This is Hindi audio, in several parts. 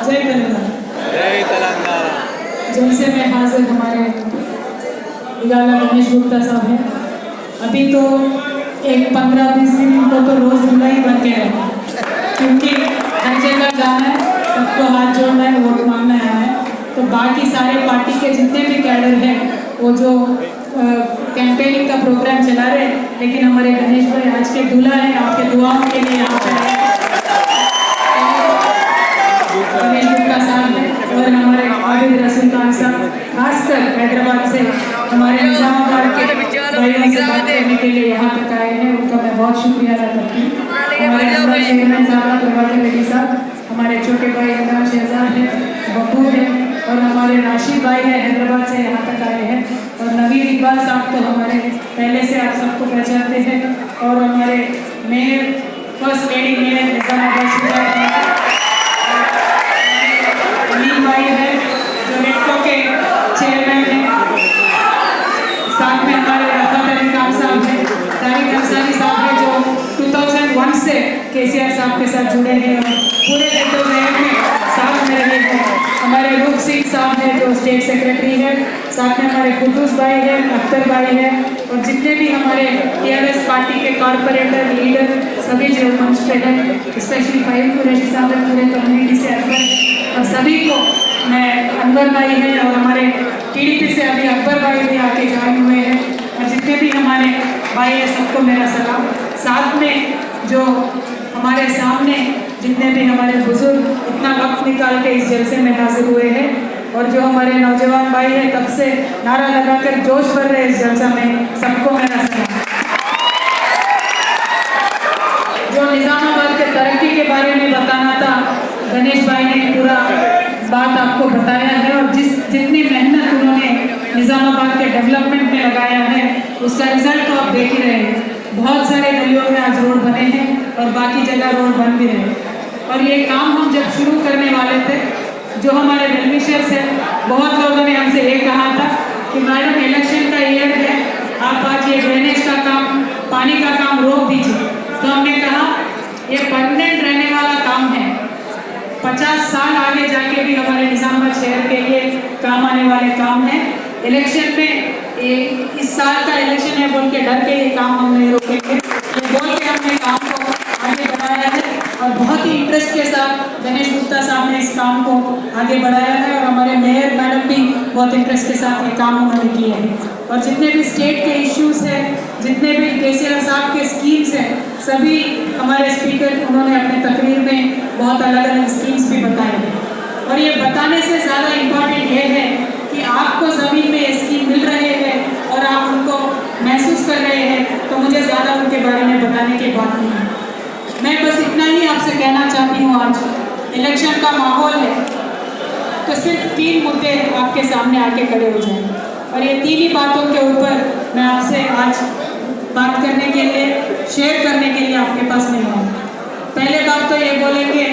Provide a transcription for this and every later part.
जय तेलंगाना। जय तेलंगाना। जैसे में हाजिर हमारे निराला गणेश गुप्ता साहब हैं। अभी तो एक 15-20 दिन को तो रोज दूल्हा ही बन के रहे, क्योंकि हर जगह जाना है, सबको हाथ जोड़ना है, वोट मांगना है। तो बाकी सारे पार्टी के जितने भी कैडर हैं वो जो कैंपेनिंग का प्रोग्राम चला रहे हैं, लेकिन हमारे गणेश भाई आज के दूल्हा हैं, आपके दुआओं के लिए यहाँ पे आए। गणेश गुप्ता साहब हैं और हमारे आबिद रसूल खान साहब, खासकर हैदराबाद से हमारे निजामाबाद के भाइयों से बात करने के लिए यहाँ तक आए हैं, उनका मैं बहुत शुक्रिया अदा करती हूँ। हमारे हमारा चेयरमैन साहब प्रभाकर रेड्डी साहब, हमारे छोटे भाई इमरान शहजाद हैं, बब्बू हैं और हमारे राशिद भाई हैं, हैदराबाद से यहाँ तक आए हैं। और नवीन इकबाल साहब तो हमारे पहले से आप सबको पहचानते हैं। और हमारे mayor, first lady mayor Nizamabad Amin भाई है जो रेडको के चेयरमैन हैं। साथ में हमारे रफत अली खान साहब हैं, तारिक अंसारी साहब हैं जो 2001 से केसीआर साहब के साथ जुड़े हैं और पूरे जद्दोजहद में साथ में रहे हैं। हमारे रूप सिंह साहब हैं जो स्टेट सेक्रेटरी हैं। साथ में हमारे कुद्दूस भाई हैं, अख्तर भाई हैं और जितने भी हमारे टीआरएस पार्टी के कॉर्पोरेटर लीडर सभी जो मंच पे हैं, स्पेशली फाइल कुरैशी साहब हैं पूरे कम्युनिटी से अकबर और सभी को मैं अनवर भाई हैं और हमारे टीडीपी से अभी अकबर भाई भी आके ज्वाइन हुए हैं और जितने भी हमारे भाई हैं सबको मेरा सलाम। साथ में जो हमारे सामने जितने भी हमारे बुजुर्ग इतना वक्त निकाल के इस जलसे में हाजिर हुए हैं और जो हमारे नौजवान भाई हैं तब से नारा लगाकर जोश भर रहे इस जलसा में, सबको मेरा सलाम। जो निजामाबाद के तरक्की के बारे में बताना था, गणेश भाई ने पूरा बात आपको बताया है और जितनी मेहनत उन्होंने निजामाबाद के डेवलपमेंट में लगाया है उसका रिजल्ट तो आप देख ही रहे हैं। बहुत सारे गलियों में आज रोड बने हैं और बाकी जगह रोड बन भी रहे हैं। और ये काम हम जब शुरू करने वाले थे, जो हमारे वेलविशर्स हैं, बहुत लोगों ने हमसे ये कहा था कि मैडम इलेक्शन का ईयर है, आप आज ये ड्रेनेज का काम, पानी का काम रोक दीजिए। तो हमने कहा ये परमानेंट रहने वाला काम है, 50 साल आगे जाके भी हमारे निजामाबाद शहर के लिए काम आने वाले काम है। इलेक्शन में इस साल का इलेक्शन है बोल के डर के ये काम हम नहीं रोकेंगे, ये बोल के हमने काम को आगे बढ़ाया है और बहुत ही इंटरेस्ट के साथ गणेश गुप्ता साहब ने इस काम को आगे बढ़ाया है और हमारे मेयर मैडम भी बहुत इंटरेस्ट के साथ ये काम उन्होंने किए हैं। और जितने भी स्टेट के इश्यूज हैं, जितने भी केसीआर साहब के स्कीम्स हैं, सभी हमारे स्पीकर उन्होंने अपने तकरीर में बहुत अलग अलग स्कीम्स भी बताए हैं। और ये बताने से ज़्यादा इम्पॉर्टेंट ये है कि आपको ज़मीन में ये स्कीम मिल रहे हैं और आप उनको महसूस कर रहे हैं, तो मुझे ज़्यादा उनके बारे में बताने की बात नहीं है। मैं बस इतना ही आपसे कहना चाहती हूँ, आज इलेक्शन का माहौल है तो सिर्फ 3 मुद्दे आपके सामने आके खड़े हो जाएंगे और ये 3 ही बातों के ऊपर मैं आपसे आज बात करने के लिए, शेयर करने के लिए आपके पास नहीं आऊँ। पहले बात तो ये बोलेंगे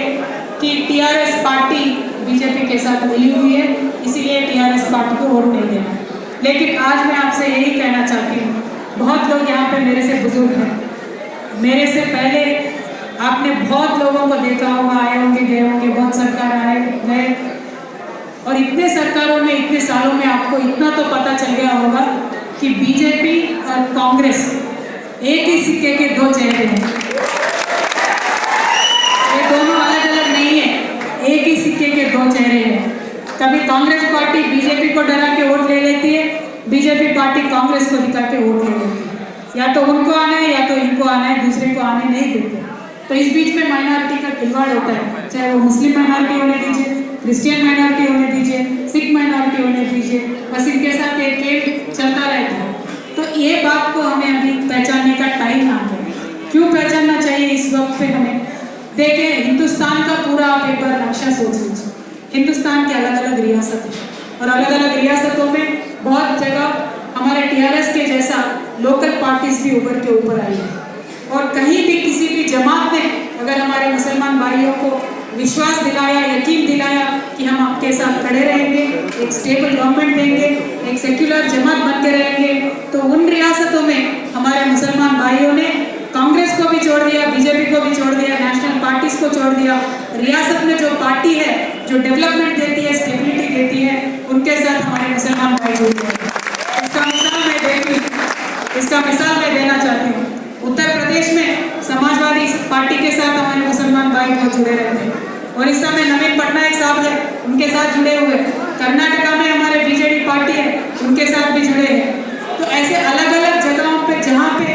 कि टीआरएस पार्टी बीजेपी के साथ मिली हुई है, इसीलिए टीआरएस पार्टी को वोट नहीं देना। लेकिन आज मैं आपसे यही कहना चाहती हूँ, बहुत लोग यहाँ पे मेरे से बुजुर्ग हैं, मेरे से पहले आपने बहुत लोगों को देखा होगा, आए होंगे गए होंगे, बहुत सरकार आए गए और इतने सरकारों में, इतने सालों में आपको इतना तो पता चल गया होगा कि बीजेपी और कांग्रेस एक ही सिक्के के 2 चेहरे हैं। ये दोनों अलग अलग नहीं है, एक ही सिक्के के 2 चेहरे हैं। कभी कांग्रेस पार्टी बीजेपी को डरा के वोट ले लेती है, बीजेपी पार्टी कांग्रेस को दिखा के वोट ले लेती है। या तो उनको आना है या तो इनको आना है, दूसरे को आने नहीं देते। तो इस बीच में माइनॉरिटी का खिलवाड़ होता है, चाहे वो मुस्लिम माइनॉरिटी होने दीजिए, क्रिश्चियन माइनॉरिटी होने दीजिए, सिख माइनॉरिटी होने दीजिए, बस इनके साथ एक खेल चलता रहता है। तो ये बात को हमें अभी पहचानने का टाइम आ गया। क्यों पहचानना चाहिए इस वक्त पे हमें? देखें, हिंदुस्तान का पूरा आप एक बार नक्शा सोच लीजिए। हिंदुस्तान के अलग अलग रियासत हैं और अलग अलग रियासतों में बहुत जगह हमारे टीआरएस के जैसा लोकल पार्टीज भी उभर के ऊपर आई है और कहीं भी किसी भी जमात ने अगर हमारे मुसलमान भाइयों को विश्वास दिलाया, यकीन दिलाया कि हम आपके साथ खड़े रहेंगे, एक स्टेबल गवर्नमेंट देंगे, एक सेक्युलर जमात बन के रहेंगे, तो उन रियासतों में हमारे मुसलमान भाइयों ने कांग्रेस को भी छोड़ दिया, बीजेपी को भी छोड़ दिया, नेशनल पार्टीज को छोड़ दिया। रियासत में जो पार्टी है जो जो डेवलपमेंट देती है, स्टेबिलिटी देती है, उनके साथ हमारे मुसलमान भाई जुड़े हैं। इसका मिसाल मैं देना चाहती हूँ। उत्तर प्रदेश में समाजवादी पार्टी के साथ हमारे मुसलमान भाई बहुत जुड़े रहते हैं और इस समय नवीन पटनायक साहब है, उनके साथ जुड़े हुए। कर्नाटका में हमारे बीजेडी पार्टी है, उनके साथ भी जुड़े हैं। तो ऐसे अलग अलग जगहों पे जहाँ पे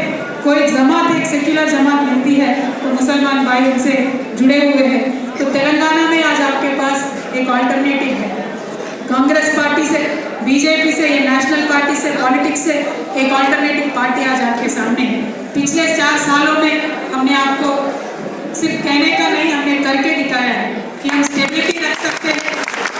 कोई जमात, एक सेक्युलर जमात मिलती है, तो मुसलमान भाई उनसे जुड़े हुए हैं। तो तेलंगाना में आज आपके पास एक ऑल्टरनेटिव है। कांग्रेस पार्टी से, बीजेपी से, ये नेशनल पार्टी से, पॉलिटिक्स से एक ऑल्टरनेटिव पार्टी आज आपके सामने है। पिछले 4 सालों में हमने आपको सिर्फ कहने का नहीं, हमने करके दिखाया है कि हम स्टेबिलिटी रख सकते हैं,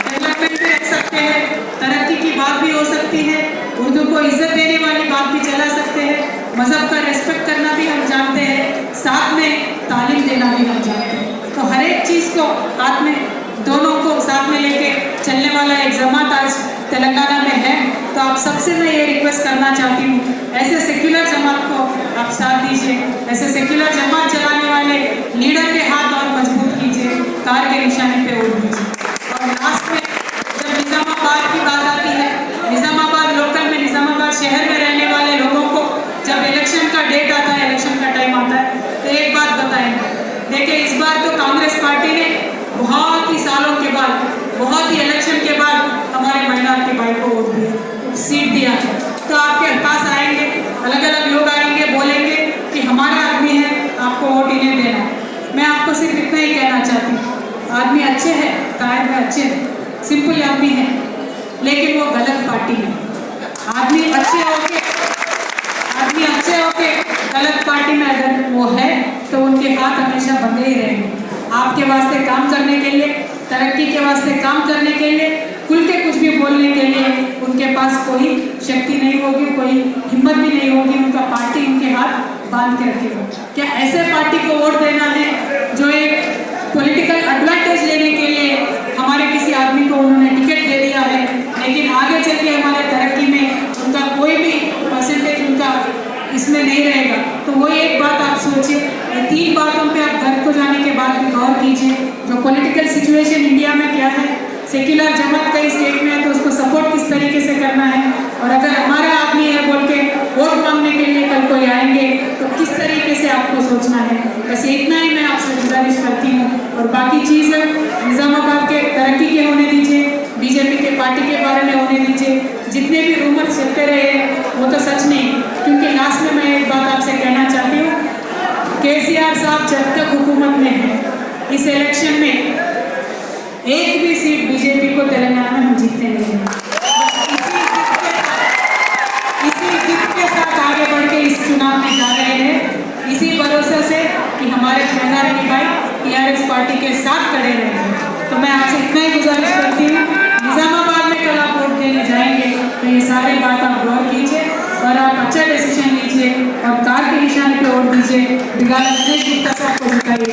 डेवलपमेंट भी रख सकते हैं, तरक्की की बात भी हो सकती है, उर्दू को इज्जत देने वाली बात भी चला सकते हैं, मजहब का रेस्पेक्ट करना भी हम जानते हैं, साथ में तालीम देना भी हम जानते हैं। तो हर एक चीज़ को हाथ में, दोनों को साथ में लेके चलने वाला एक जमात आज तेलंगाना में है। तो आप सबसे मैं ये रिक्वेस्ट करना चाहती हूँ, ऐसे सेक्युलर जमात को आप साथ दीजिए, ऐसे सेक्युलर जमात चलाने वाले लीडर के हाथ और मजबूत कीजिए, कार के निशाने पे वोट दीजिए। और लास्ट में जब निज़ामाबाद की बात आती है, निज़ामाबाद लोकल में, निज़ामाबाद शहर में रहने वाले लोगों को जब इलेक्शन का डेट आता है, इलेक्शन का टाइम आता है, तो एक बात बताएंगे। देखिए, इस बार तो कांग्रेस पार्टी ने बहुत ही सालों के बाद, बहुत ही इलेक्शन के बाद हमारे माइनॉरिटी भाई को वोट दिया, सीट दिया है। तो आपके पास आएंगे, अलग अलग लोग आएंगे, बोलेंगे कि हमारा आदमी है, आपको वोट इन्हें देना। मैं आपको सिर्फ इतना ही कहना चाहती हूँ, आदमी अच्छे हैं, कायद में अच्छे हैं, सिंपल आदमी है, लेकिन वो गलत पार्टी है। आदमी अच्छे होके गलत पार्टी में अगर वो है, तो उनके हाथ हमेशा बंधे ही रहेंगे। आपके वास्ते काम करने के लिए, तरक्की के वास्ते काम करने के लिए, खुल के कुछ भी बोलने के लिए उनके पास कोई शक्ति नहीं होगी, कोई हिम्मत भी नहीं होगी। उनका पार्टी उनके हाथ बांध के रखेगा। क्या ऐसे पार्टी को वोट देना है जो एक पॉलिटिकल एडवांटेज लेने के लिए हमारे किसी आदमी को उन्होंने टिकट दे दिया है, लेकिन आगे चल के हमारे तरक्की में उनका कोई भी परसेंटेज उनका इसमें नहीं रहेगा? तो वो एक बात आप सोचिए। ये 3 बातों पे आप घर को जाने के बाद भी गौर कीजिए। जो पॉलिटिकल सिचुएशन इंडिया में क्या है, सेक्युलर जमात कई स्टेट में है, तो उसको सपोर्ट किस तरीके से करना है, और अगर हमारा आदमी है बोल के वोट मांगने के लिए कल कोई आएंगे तो किस तरीके से आपको सोचना है। बस इतना ही मैं आपसे गुजारिश करती हूँ। और बाकी चीज़ निज़ामाबाद के तरक्की के होने दीजिए, बीजेपी के पार्टी के बारे में होने दीजिए। जितने भी रूमर चलते रहे वो तो सच नहीं, क्योंकि लास्ट में मैं एक बात आपसे कहना चाहती हूँ, केसीआर साहब जब तक हुकूमत में है, इस इलेक्शन में एक भी सीट बीजेपी को तेलंगाना में हम जीतते नहीं हैं। इसी जिद के साथ आगे बढ़ के इस चुनाव में जा रहे हैं, इसी भरोसे से कि हमारे माइनॉरिटी भाई टीआरएस पार्टी के साथ खड़े रहे। तो मैं आपसे इतना ही गुजारिश करती हूँ, निज़ामाबाद में कल आप वोट देने जाएंगे तो ये सारी बात आप गौर कीजिए और आप अच्छा डिसीजन लीजिए और कार के निशान पे वोट दीजिए। बिगाड़ को जिताइए।